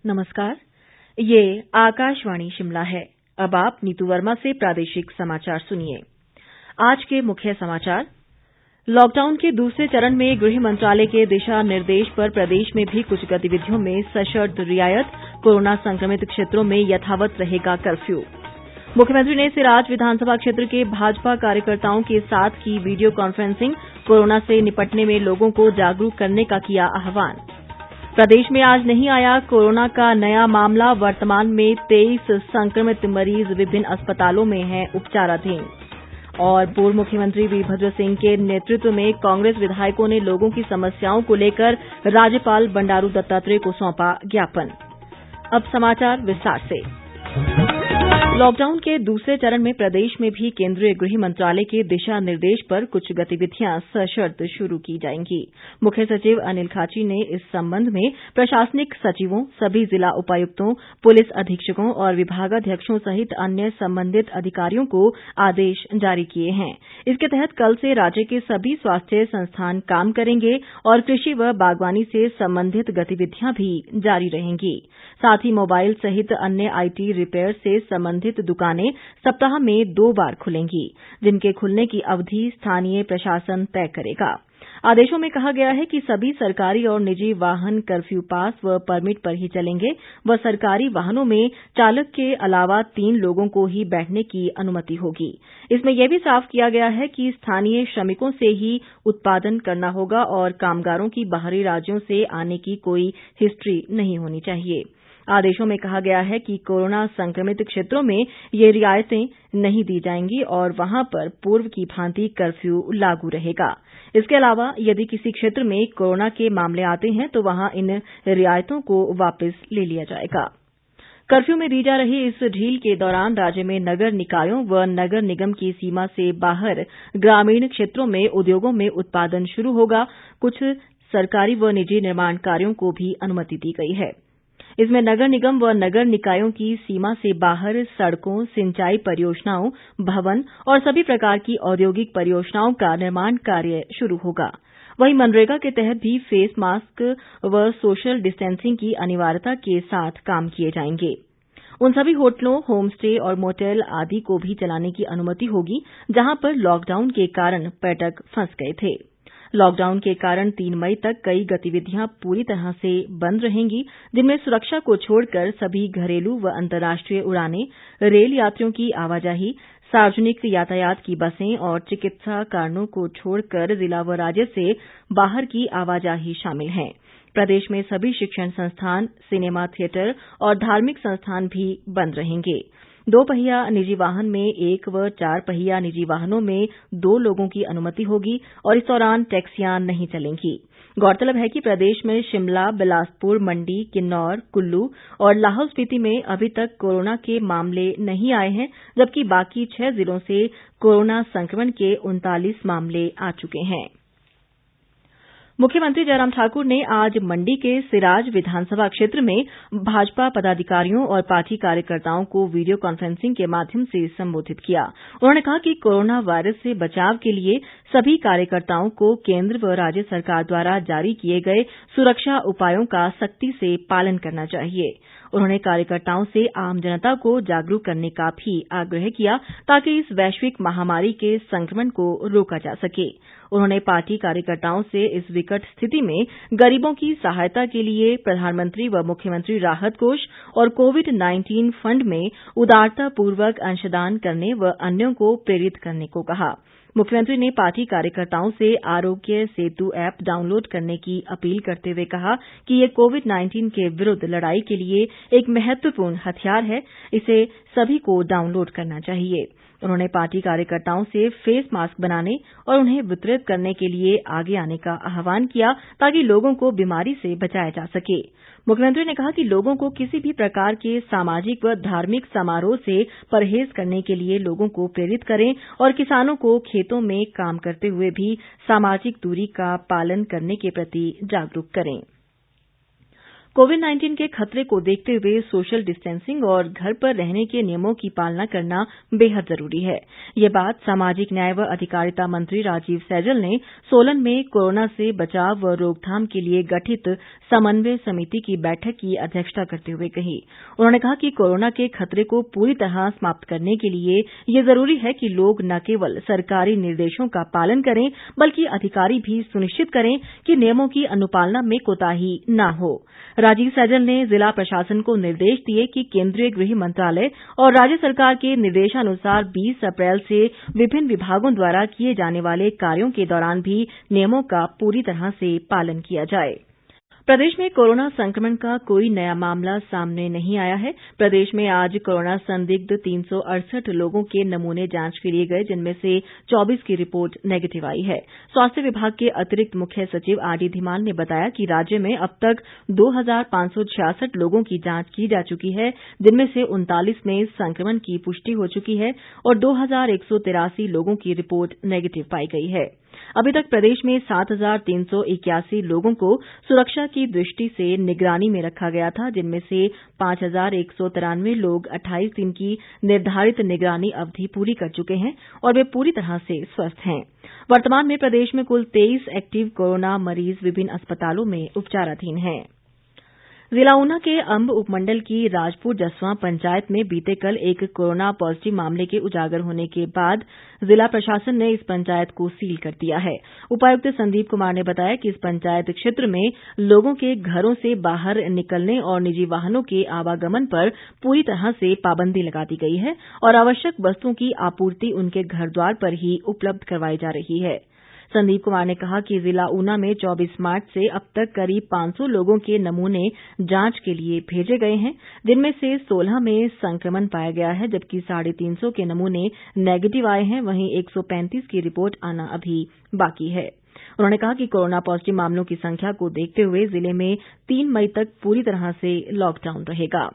नमस्कार, ये आकाशवाणी शिमला है। अब आप नीतू वर्मा से प्रादेशिक समाचार सुनिए। आज के मुख्य समाचार। लॉकडाउन के दूसरे चरण में गृह मंत्रालय के दिशा निर्देश पर प्रदेश में भी कुछ गतिविधियों में सशर्त रियायत। कोरोना संक्रमित क्षेत्रों में यथावत रहेगा कर्फ्यू। मुख्यमंत्री ने सिराज विधानसभा क्षेत्र के भाजपा कार्यकर्ताओं के साथ की वीडियो कॉन्फ्रेंसिंग। कोरोना से निपटने में लोगों को जागरूक करने का किया आह्वान। प्रदेश में आज नहीं आया कोरोना का नया मामला। वर्तमान में 23 संक्रमित मरीज विभिन्न अस्पतालों में हैं उपचाराधीन। और पूर्व मुख्यमंत्री वीरभद्र सिंह के नेतृत्व में कांग्रेस विधायकों ने लोगों की समस्याओं को लेकर राज्यपाल बंडारू दत्तात्रेय को सौंपा ज्ञापन। अब समाचार विस्तार से। लॉकडाउन के दूसरे चरण में प्रदेश में भी केंद्रीय गृह मंत्रालय के दिशा निर्देश पर कुछ गतिविधियां सशर्त शुरू की जाएंगी। मुख्य सचिव अनिल खाची ने इस संबंध में प्रशासनिक सचिवों, सभी जिला उपायुक्तों, पुलिस अधीक्षकों और विभागाध्यक्षों सहित अन्य संबंधित अधिकारियों को आदेश जारी किए हैं। इसके तहत कल से राज्य के सभी स्वास्थ्य संस्थान काम करेंगे और कृषि व बागवानी से संबंधित गतिविधियां भी जारी रहेंगी। साथ ही मोबाइल सहित अन्य आईटी रिपेयर से संबंधित दुकानें सप्ताह में 2 बार खुलेंगी, जिनके खुलने की अवधि स्थानीय प्रशासन तय करेगा। आदेशों में कहा गया है कि सभी सरकारी और निजी वाहन कर्फ्यू पास व परमिट पर ही चलेंगे व सरकारी वाहनों में चालक के अलावा 3 लोगों को ही बैठने की अनुमति होगी। इसमें यह भी साफ किया गया है कि स्थानीय श्रमिकों से ही उत्पादन करना होगा और कामगारों की बाहरी राज्यों से आने की कोई हिस्ट्री नहीं होनी चाहिए। आदेशों में कहा गया है कि कोरोना संक्रमित क्षेत्रों में ये रियायतें नहीं दी जाएंगी और वहां पर पूर्व की भांति कर्फ्यू लागू रहेगा। इसके अलावा यदि किसी क्षेत्र में कोरोना के मामले आते हैं तो वहां इन रियायतों को वापस ले लिया जाएगा। कर्फ्यू में दी जा रही इस ढील के दौरान राज्य में नगर निकायों व नगर निगम की सीमा से बाहर ग्रामीण क्षेत्रों में उद्योगों में उत्पादन शुरू होगा। कुछ सरकारी व निजी निर्माण कार्यों को भी अनुमति दी गई है। इसमें नगर निगम व नगर निकायों की सीमा से बाहर सड़कों, सिंचाई परियोजनाओं, भवन और सभी प्रकार की औद्योगिक परियोजनाओं का निर्माण कार्य शुरू होगा। वहीं मनरेगा के तहत भी फेस मास्क व सोशल डिस्टेंसिंग की अनिवार्यता के साथ काम किए जाएंगे। उन सभी होटलों, होम स्टे और मोटेल आदि को भी चलाने की अनुमति होगी जहां पर लॉकडाउन के कारण पर्यटक फंस गए थे। लॉकडाउन के कारण 3 मई तक कई गतिविधियां पूरी तरह से बंद रहेंगी, जिनमें सुरक्षा को छोड़कर सभी घरेलू व अंतर्राष्ट्रीय उड़ानें, रेल यात्रियों की आवाजाही, सार्वजनिक यातायात की बसें और चिकित्सा कारणों को छोड़कर जिला व राज्य से बाहर की आवाजाही शामिल है। प्रदेश में सभी शिक्षण संस्थान, सिनेमा थिएटर और धार्मिक संस्थान भी बंद रहेंगे। 2 पहिया निजी वाहन में 1 व 4 पहिया निजी वाहनों में 2 लोगों की अनुमति होगी और इस दौरान टैक्सियां नहीं चलेंगी। गौरतलब है कि प्रदेश में शिमला, बिलासपुर, मंडी, किन्नौर, कुल्लू और लाहौल स्पीति में अभी तक कोरोना के मामले नहीं आए हैं, जबकि बाकी 6 जिलों से कोरोना संक्रमण के 39 मामले आ चुके हैं। मुख्यमंत्री जयराम ठाकुर ने आज मंडी के सिराज विधानसभा क्षेत्र में भाजपा पदाधिकारियों और पार्टी कार्यकर्ताओं को वीडियो कॉन्फ्रेंसिंग के माध्यम से संबोधित किया। उन्होंने कहा कि कोरोना वायरस से बचाव के लिए सभी कार्यकर्ताओं को केंद्र व राज्य सरकार द्वारा जारी किए गए सुरक्षा उपायों का सख्ती से पालन करना चाहिए। उन्होंने कार्यकर्ताओं से आम जनता को जागरूक करने का भी आग्रह किया ताकि इस वैश्विक महामारी के संक्रमण को रोका जा सके। उन्होंने पार्टी कार्यकर्ताओं से इस विकट स्थिति में गरीबों की सहायता के लिए प्रधानमंत्री व मुख्यमंत्री राहत कोष और कोविड-19 फंड में उदारतापूर्वक अंशदान करने व अन्यों को प्रेरित करने को कहा। मुख्यमंत्री ने पार्टी कार्यकर्ताओं से आरोग्य सेतु ऐप डाउनलोड करने की अपील करते हुए कहा कि ये कोविड-19 के विरुद्ध लड़ाई के लिए एक महत्वपूर्ण हथियार है, इसे सभी को डाउनलोड करना चाहिए। उन्होंने पार्टी कार्यकर्ताओं से फेस मास्क बनाने और उन्हें वितरित करने के लिए आगे आने का आह्वान किया ताकि लोगों को बीमारी से बचाया जा सके। मुख्यमंत्री ने कहा कि लोगों को किसी भी प्रकार के सामाजिक व धार्मिक समारोह से परहेज करने के लिए लोगों को प्रेरित करें और किसानों को खेतों में काम करते हुए भी सामाजिक दूरी का पालन करने के प्रति जागरूक करें। कोविड-19 के खतरे को देखते हुए सोशल डिस्टेंसिंग और घर पर रहने के नियमों की पालना करना बेहद जरूरी है। ये बात सामाजिक न्याय व अधिकारिता मंत्री राजीव सैजल ने सोलन में कोरोना से बचाव व रोकथाम के लिए गठित समन्वय समिति की बैठक की अध्यक्षता करते हुए कही। उन्होंने कहा कि कोरोना के खतरे को पूरी तरह समाप्त करने के लिए ये जरूरी है कि लोग न केवल सरकारी निर्देशों का पालन करें बल्कि अधिकारी भी सुनिश्चित करें कि नियमों की अनुपालना में कोताही न हो। राजीव सैजल ने जिला प्रशासन को निर्देश दिए कि केंद्रीय गृह मंत्रालय और राज्य सरकार के निर्देशानुसार 20 अप्रैल से विभिन्न विभागों द्वारा किए जाने वाले कार्यों के दौरान भी नियमों का पूरी तरह से पालन किया जाए। प्रदेश में कोरोना संक्रमण का कोई नया मामला सामने नहीं आया है। प्रदेश में आज कोरोना संदिग्ध 368 लोगों के नमूने जांच के लिए गए, जिनमें से 24 की रिपोर्ट नेगेटिव आई है। स्वास्थ्य विभाग के अतिरिक्त मुख्य सचिव आरडी धीमान ने बताया कि राज्य में अब तक 2566 लोगों की जांच की जा चुकी है, जिनमें से 39 में संक्रमण की पुष्टि हो चुकी है और 2183 लोगों की रिपोर्ट नेगेटिव पाई गई है। अभी तक प्रदेश में 7381 लोगों को सुरक्षा की दृष्टि से निगरानी में रखा गया था, जिनमें से 5193 लोग 28 दिन की निर्धारित निगरानी अवधि पूरी कर चुके हैं और वे पूरी तरह से स्वस्थ हैं। वर्तमान में प्रदेश में कुल 23 एक्टिव कोरोना मरीज विभिन्न अस्पतालों में उपचाराधीन हैं। जिला ऊना के अंब उपमंडल की राजपुर जसवां पंचायत में बीते कल एक कोरोना पॉजिटिव मामले के उजागर होने के बाद जिला प्रशासन ने इस पंचायत को सील कर दिया है। उपायुक्त संदीप कुमार ने बताया कि इस पंचायत क्षेत्र में लोगों के घरों से बाहर निकलने और निजी वाहनों के आवागमन पर पूरी तरह से पाबंदी लगा दी गई है और आवश्यक वस्तुओं की आपूर्ति उनके घर द्वार पर ही उपलब्ध करवाई जा रही है। संदीप कुमार ने कहा कि जिला ऊना में 24 मार्च से अब तक करीब 500 लोगों के नमूने जांच के लिए भेजे गए हैं, जिनमें से 16 में संक्रमण पाया गया है, जबकि 350 के नमूने नेगेटिव आए हैं। वहीं 135 की रिपोर्ट आना अभी बाकी है। उन्होंने कहा कि कोरोना पॉजिटिव मामलों की संख्या को देखते हुए जिले में 3 मई तक पूरी तरह से लॉकडाउन रहेगा।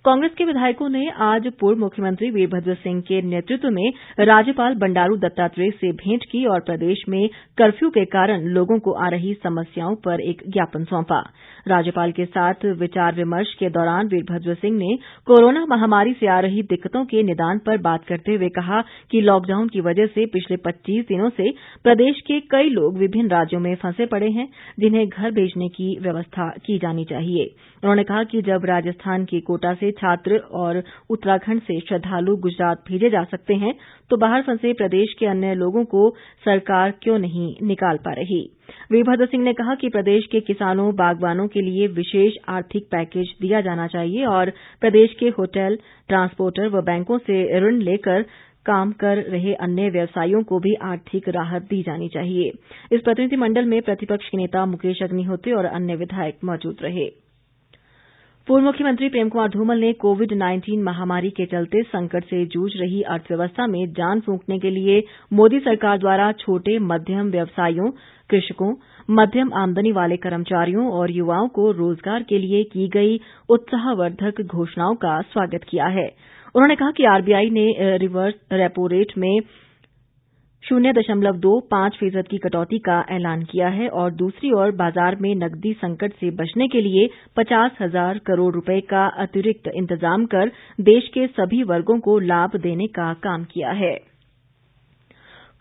कांग्रेस के विधायकों ने आज पूर्व मुख्यमंत्री वीरभद्र सिंह के नेतृत्व में राज्यपाल बंडारू दत्तात्रेय से भेंट की और प्रदेश में कर्फ्यू के कारण लोगों को आ रही समस्याओं पर एक ज्ञापन सौंपा। राज्यपाल के साथ विचार विमर्श के दौरान वीरभद्र सिंह ने कोरोना महामारी से आ रही दिक्कतों के निदान पर बात करते हुए कहा कि लॉकडाउन की वजह से पिछले 25 दिनों से प्रदेश के कई लोग विभिन्न राज्यों में फंसे पड़े हैं, जिन्हें घर भेजने की व्यवस्था की जानी चाहिए। उन्होंने कहा कि जब राजस्थान के कोटा से छात्र और उत्तराखंड से श्रद्धालु गुजरात भेजे जा सकते हैं, तो बाहर फंसे प्रदेश के अन्य लोगों को सरकार क्यों नहीं निकाल पा रही। वीरभद्र सिंह ने कहा कि प्रदेश के किसानों बागवानों के लिए विशेष आर्थिक पैकेज दिया जाना चाहिए और प्रदेश के होटल, ट्रांसपोर्टर व बैंकों से ऋण लेकर काम कर रहे अन्य व्यवसायियों को भी आर्थिक राहत दी जानी चाहिए। इस प्रतिनिधिमंडल में प्रतिपक्ष के नेता मुकेश अग्निहोत्री और अन्य विधायक मौजूद रहे। पूर्व मुख्यमंत्री प्रेम कुमार धूमल ने कोविड-19 महामारी के चलते संकट से जूझ रही अर्थव्यवस्था में जान फूंकने के लिए मोदी सरकार द्वारा छोटे मध्यम व्यवसायियों, कृषकों, मध्यम आमदनी वाले कर्मचारियों और युवाओं को रोजगार के लिए की गई उत्साहवर्धक घोषणाओं का स्वागत किया है। उन्होंने कहा कि आरबीआई ने रिवर्स रेपो रेट में 0.25% की कटौती का ऐलान किया है और दूसरी ओर बाजार में नकदी संकट से बचने के लिए 50,000 करोड़ रुपए का अतिरिक्त इंतजाम कर देश के सभी वर्गों को लाभ देने का काम किया है।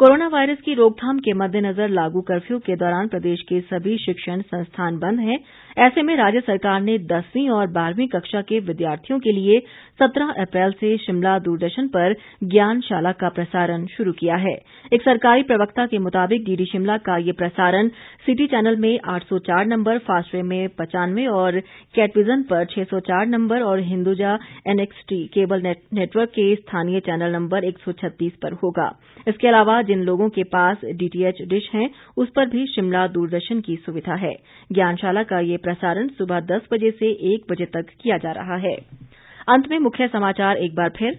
कोरोना वायरस की रोकथाम के मद्देनजर लागू कर्फ्यू के दौरान प्रदेश के सभी शिक्षण संस्थान बंद हैं। ऐसे में राज्य सरकार ने 10वीं और 12वीं कक्षा के विद्यार्थियों के लिए 17 अप्रैल से शिमला दूरदर्शन पर ज्ञानशाला का प्रसारण शुरू किया है। एक सरकारी प्रवक्ता के मुताबिक डीडी शिमला का ये प्रसारण सिटी चैनल में 804 नंबर, फास्टवे में 95 और कैटविजन पर 604 नंबर और हिंदुजा एनएक्सटी केबल नेटवर्क के स्थानीय चैनल नंबर 136 पर होगा। इसके अलावा जिन लोगों के पास डीटीएच डिश हैं, उस पर भी शिमला दूरदर्शन की सुविधा है। ज्ञानशाला का ये प्रसारण सुबह 10 बजे से 1 बजे तक किया जा रहा है। अंत में मुख्य समाचार एक बार फिर।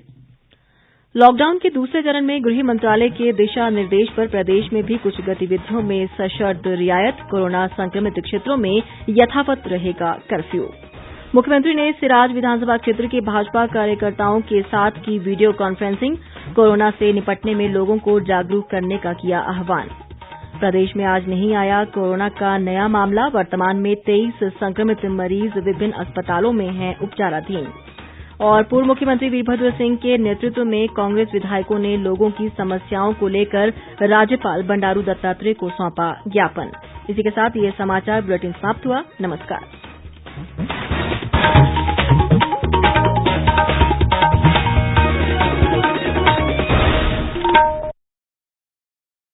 लॉकडाउन के दूसरे चरण में गृह मंत्रालय के दिशा निर्देश पर प्रदेश में भी कुछ गतिविधियों में सशर्त रियायत। कोरोना संक्रमित क्षेत्रों में यथावत रहेगा कर्फ्यू। मुख्यमंत्री ने सिराज विधानसभा क्षेत्र के भाजपा कार्यकर्ताओं के साथ की वीडियो कॉन्फ्रेंसिंग। कोरोना से निपटने में लोगों को जागरूक करने का किया आह्वान। प्रदेश में आज नहीं आया कोरोना का नया मामला। वर्तमान में 23 संक्रमित मरीज विभिन्न अस्पतालों में हैं उपचाराधीन। और पूर्व मुख्यमंत्री वीरभद्र सिंह के नेतृत्व में कांग्रेस विधायकों ने लोगों की समस्याओं को लेकर राज्यपाल बंडारू दत्तात्रेय को सौंपा ज्ञापन। इसी के साथ ये समाचार बुलेटिन समाप्त हुआ। नमस्कार।